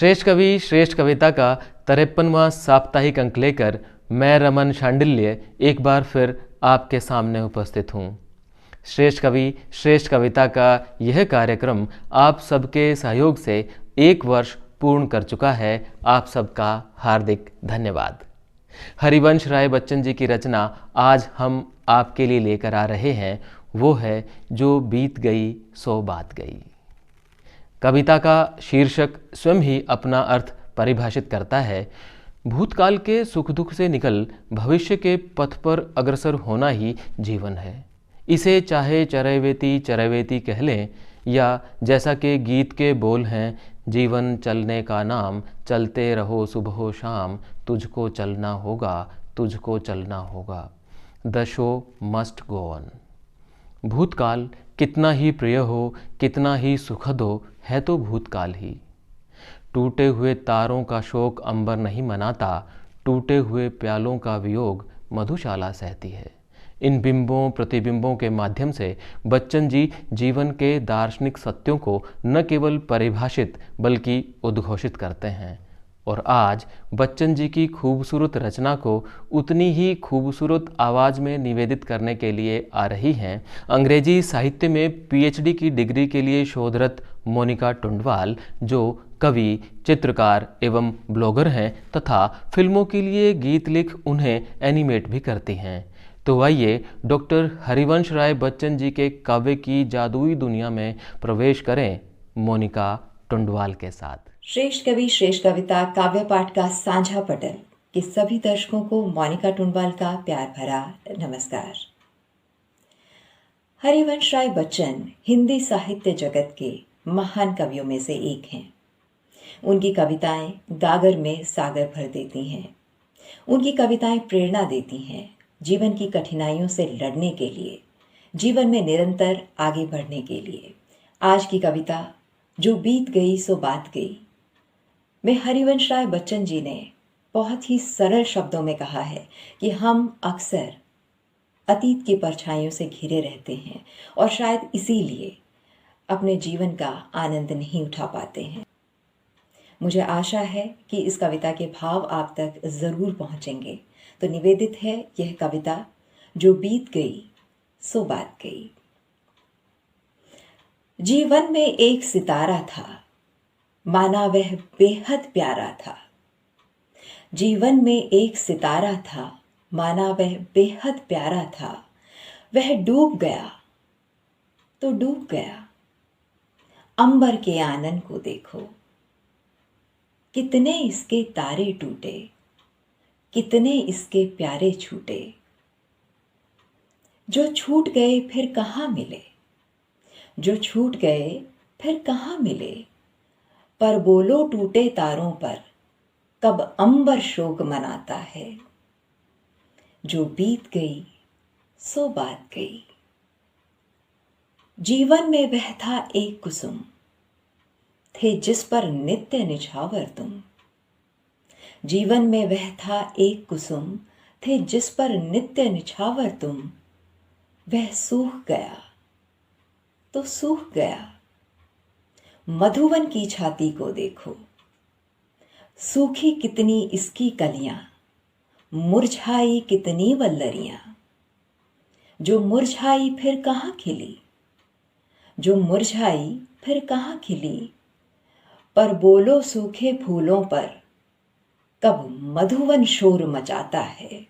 श्रेष्ठ कवि श्रेष्ठ कविता का 53वां साप्ताहिक अंक लेकर मैं रमन शांडिल्य एक बार फिर आपके सामने उपस्थित हूँ। श्रेष्ठ कवि श्रेष्ठ कविता का यह कार्यक्रम आप सबके सहयोग से 1 वर्ष पूर्ण कर चुका है। आप सबका हार्दिक धन्यवाद। हरिवंश राय बच्चन जी की रचना आज हम आपके लिए लेकर आ रहे हैं, वो है जो बीत गई सो बात गई। कविता का शीर्षक स्वयं ही अपना अर्थ परिभाषित करता है। भूतकाल के सुख दुख से निकल भविष्य के पथ पर अग्रसर होना ही जीवन है। इसे चाहे चरैवेती चरैवेती कह लें, या जैसा कि गीत के बोल हैं, जीवन चलने का नाम, चलते रहो सुबह शाम, तुझको चलना होगा, तुझको चलना होगा, the show must go on. भूतकाल कितना ही प्रिय हो, कितना ही सुखद हो, है तो भूतकाल ही। टूटे हुए तारों का शोक अंबर नहीं मनाता, टूटे हुए प्यालों का वियोग मधुशाला सहती है। इन बिंबों प्रतिबिंबों के माध्यम से बच्चन जी जीवन के दार्शनिक सत्यों को न केवल परिभाषित बल्कि उद्घोषित करते हैं। और आज बच्चन जी की खूबसूरत रचना को उतनी ही खूबसूरत आवाज़ में निवेदित करने के लिए आ रही हैं अंग्रेजी साहित्य में पीएचडी की डिग्री के लिए शोधरत मोनिका टुंडवाल, जो कवि, चित्रकार एवं ब्लॉगर हैं तथा फिल्मों के लिए गीत लिख उन्हें एनिमेट भी करती हैं। तो आइए डॉक्टर हरिवंश राय बच्चन जी के काव्य की जादुई दुनिया में प्रवेश करें मोनिका टुंडवाल के साथ। श्रेष्ठ कवि श्रेष्ठ कविता काव्य पाठ का साझा पटल के सभी दर्शकों को मोनिका टुंडवाल का प्यार भरा नमस्कार। हरिवंश राय बच्चन हिंदी साहित्य जगत के महान कवियों में से एक हैं। उनकी कविताएं गागर में सागर भर देती हैं। उनकी कविताएं प्रेरणा देती हैं जीवन की कठिनाइयों से लड़ने के लिए, जीवन में निरंतर आगे बढ़ने के लिए। आज की कविता जो बीत गई सो बात गई में हरिवंश राय बच्चन जी ने बहुत ही सरल शब्दों में कहा है कि हम अक्सर अतीत की परछाइयों से घिरे रहते हैं और शायद इसीलिए अपने जीवन का आनंद नहीं उठा पाते हैं। मुझे आशा है कि इस कविता के भाव आप तक जरूर पहुंचेंगे। तो निवेदित है यह कविता जो बीत गई सो बात गई। जीवन में एक सितारा था, माना वह बेहद प्यारा था। जीवन में एक सितारा था, माना वह बेहद प्यारा था। वह डूब गया तो डूब गया। अंबर के आनन को देखो, कितने इसके तारे टूटे, कितने इसके प्यारे छूटे। जो छूट गए फिर कहाँ मिले, जो छूट गए फिर कहाँ मिले। पर बोलो टूटे तारों पर कब अंबर शोक मनाता है। जो बीत गई सो बात गई। जीवन में वह था एक कुसुम, थे जिस पर नित्य निछावर तुम। जीवन में वह था एक कुसुम, थे जिस पर नित्य निछावर तुम। वह सूख गया तो सूख गया। मधुवन की छाती को देखो, सूखी कितनी इसकी कलियां, मुरझाई कितनी वल्लरियां। जो मुरझाई फिर कहाँ खिली, जो मुरझाई फिर कहाँ खिली। पर बोलो सूखे फूलों पर कब मधुवन शोर मचाता है।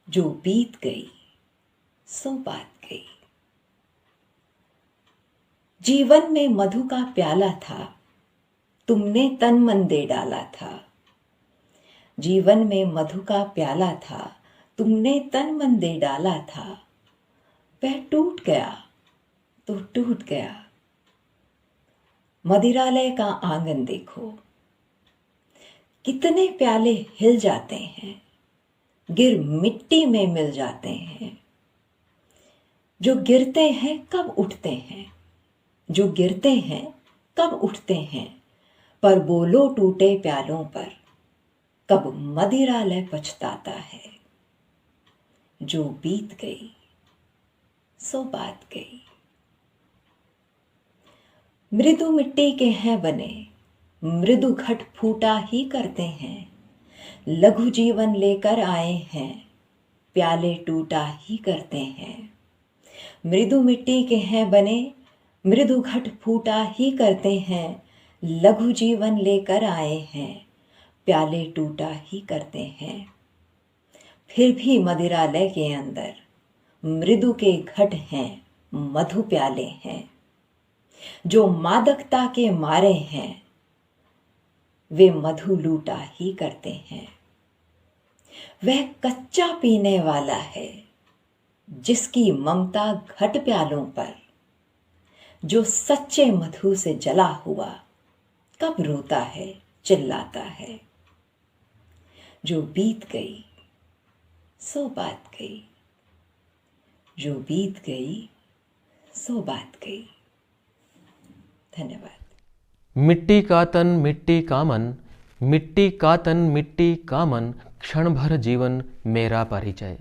जो बीत गई सो बात गई। जीवन में मधु का प्याला था, तुमने तन मन दे डाला था। जीवन में मधु का प्याला था, तुमने तन मन दे डाला था। वह टूट गया तो टूट गया। मदिरालय का आंगन देखो, कितने प्याले हिल जाते हैं, गिर मिट्टी में मिल जाते हैं। जो गिरते हैं कब उठते हैं, जो गिरते हैं कब उठते हैं। पर बोलो टूटे प्यालों पर कब मदिरालय पछताता है। जो बीत गई सो बात गई। मृदु मिट्टी के हैं बने, मृदु घट फूटा ही करते हैं, लघु जीवन लेकर आए हैं, प्याले टूटा ही करते हैं। मृदु मिट्टी के हैं बने, मृदु घट फूटा ही करते हैं, लघु जीवन लेकर आए हैं, प्याले टूटा ही करते हैं। फिर भी मदिरालय के अंदर मृदु के घट हैं, मधु प्याले हैं। जो मादकता के मारे हैं वे मधु लूटा ही करते हैं। वह कच्चा पीने वाला है जिसकी ममता घट प्यालों पर, जो सच्चे मधु से जला हुआ कब रोता है, चिल्लाता है। जो बीत गई सो बात गई, जो बीत गई सो बात गई। धन्यवाद। मिट्टी का तन मिट्टी का मन, मिट्टी का तन मिट्टी का मन, क्षण भर जीवन मेरा परिचय।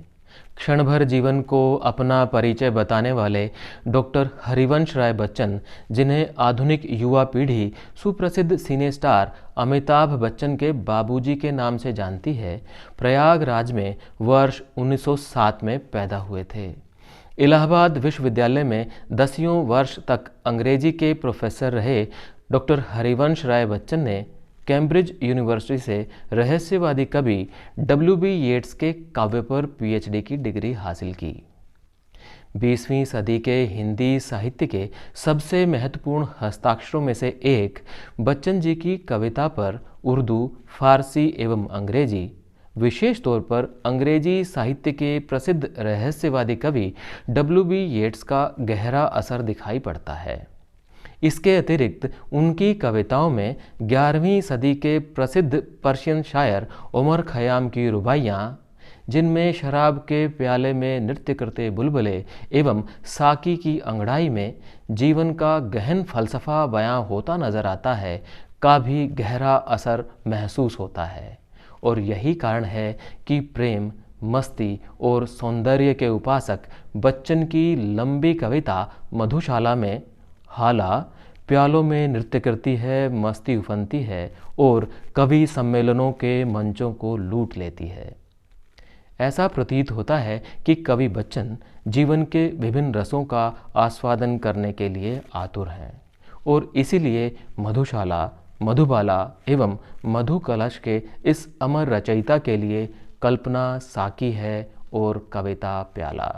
क्षण भर जीवन को अपना परिचय बताने वाले डॉक्टर हरिवंश राय बच्चन, जिन्हें आधुनिक युवा पीढ़ी सुप्रसिद्ध सिने स्टार अमिताभ बच्चन के बाबूजी के नाम से जानती है, प्रयागराज में वर्ष 1907 में पैदा हुए थे। इलाहाबाद विश्वविद्यालय में 10वीं वर्ष तक अंग्रेजी के प्रोफेसर रहे डॉक्टर हरिवंश राय बच्चन ने कैम्ब्रिज यूनिवर्सिटी से रहस्यवादी कवि W.B. येट्स के काव्य पर PhD की डिग्री हासिल की। 20वीं सदी के हिंदी साहित्य के सबसे महत्वपूर्ण हस्ताक्षरों में से एक बच्चन जी की कविता पर उर्दू, फारसी एवं अंग्रेजी, विशेष तौर पर अंग्रेजी साहित्य के प्रसिद्ध रहस्यवादी कवि W.B. येट्स का गहरा असर दिखाई पड़ता है। इसके अतिरिक्त उनकी कविताओं में 11वीं सदी के प्रसिद्ध पर्शियन शायर उमर खयाम की रुबाइयाँ, जिनमें शराब के प्याले में नृत्य करते बुलबुले एवं साकी की अंगड़ाई में जीवन का गहन फलसफा बयां होता नजर आता है, का भी गहरा असर महसूस होता है। और यही कारण है कि प्रेम, मस्ती और सौंदर्य के उपासक बच्चन की लंबी कविता मधुशाला में हाला प्यालों में नृत्य करती है, मस्ती उफनती है और कवि सम्मेलनों के मंचों को लूट लेती है। ऐसा प्रतीत होता है कि कवि बच्चन जीवन के विभिन्न रसों का आस्वादन करने के लिए आतुर हैं और इसीलिए मधुशाला, मधुबाला एवं मधु कलश के इस अमर रचयिता के लिए कल्पना साकी है और कविता प्याला।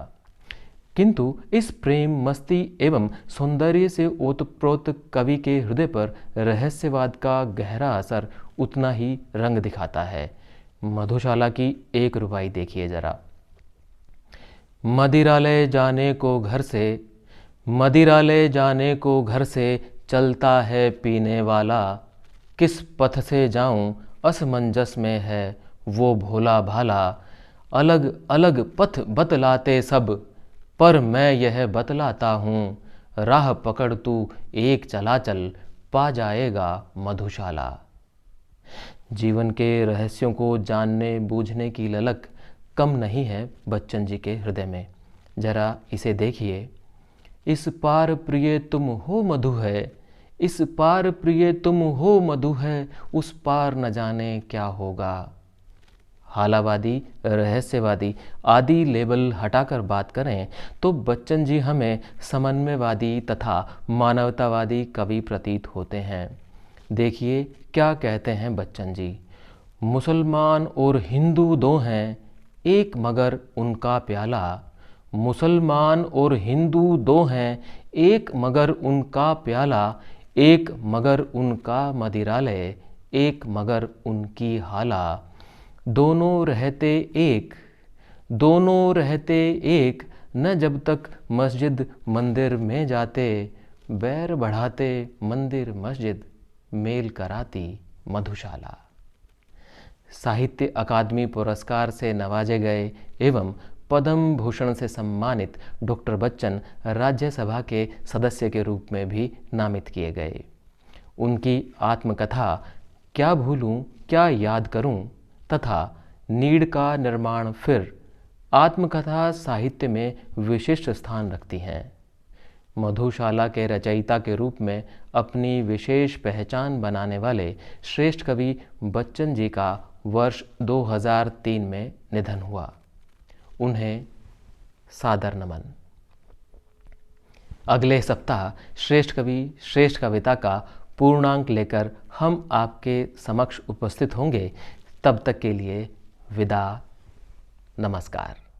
किंतु इस प्रेम, मस्ती एवं सौंदर्य से ओतप्रोत कवि के हृदय पर रहस्यवाद का गहरा असर उतना ही रंग दिखाता है। मधुशाला की एक रुबाई देखिए जरा। मदिरालय जाने को घर से, मदिरालय जाने को घर से चलता है पीने वाला, किस पथ से जाऊं असमंजस में है वो भोला भाला, अलग अलग पथ बतलाते सब पर मैं यह बतलाता हूँ, राह पकड़ तू एक चला चल पा जाएगा मधुशाला। जीवन के रहस्यों को जानने बूझने की ललक कम नहीं है बच्चन जी के हृदय में। जरा इसे देखिए। इस पार प्रिय तुम हो मधु है, इस पार प्रिय तुम हो मधु है, उस पार न जाने क्या होगा। हालावादी, रहस्यवादी आदि लेबल हटाकर बात करें तो बच्चन जी हमें समन्वयवादी तथा मानवतावादी कवि प्रतीत होते हैं। देखिए क्या कहते हैं बच्चन जी। मुसलमान और हिंदू दो हैं, एक मगर उनका प्याला, मुसलमान और हिंदू दो हैं, एक मगर उनका प्याला, एक मगर उनका मदिरालय, एक मगर उनकी हाला। दोनों रहते एक, दोनों रहते एक, न जब तक मस्जिद मंदिर में जाते, बैर बढ़ाते मंदिर मस्जिद, मेल कराती मधुशाला। साहित्य अकादमी पुरस्कार से नवाजे गए एवं पद्म भूषण से सम्मानित डॉक्टर बच्चन राज्यसभा के सदस्य के रूप में भी नामित किए गए। उनकी आत्मकथा क्या भूलूं क्या याद करूं तथा नीड़ का निर्माण फिर आत्मकथा साहित्य में विशिष्ट स्थान रखती हैं। मधुशाला के रचयिता के रूप में अपनी विशेष पहचान बनाने वाले श्रेष्ठ कवि बच्चन जी का वर्ष 2003 में निधन हुआ। उन्हें सादर नमन। अगले सप्ताह श्रेष्ठ कवि श्रेष्ठ कविता का पूर्णांक लेकर हम आपके समक्ष उपस्थित होंगे। तब तक के लिए विदा, नमस्कार।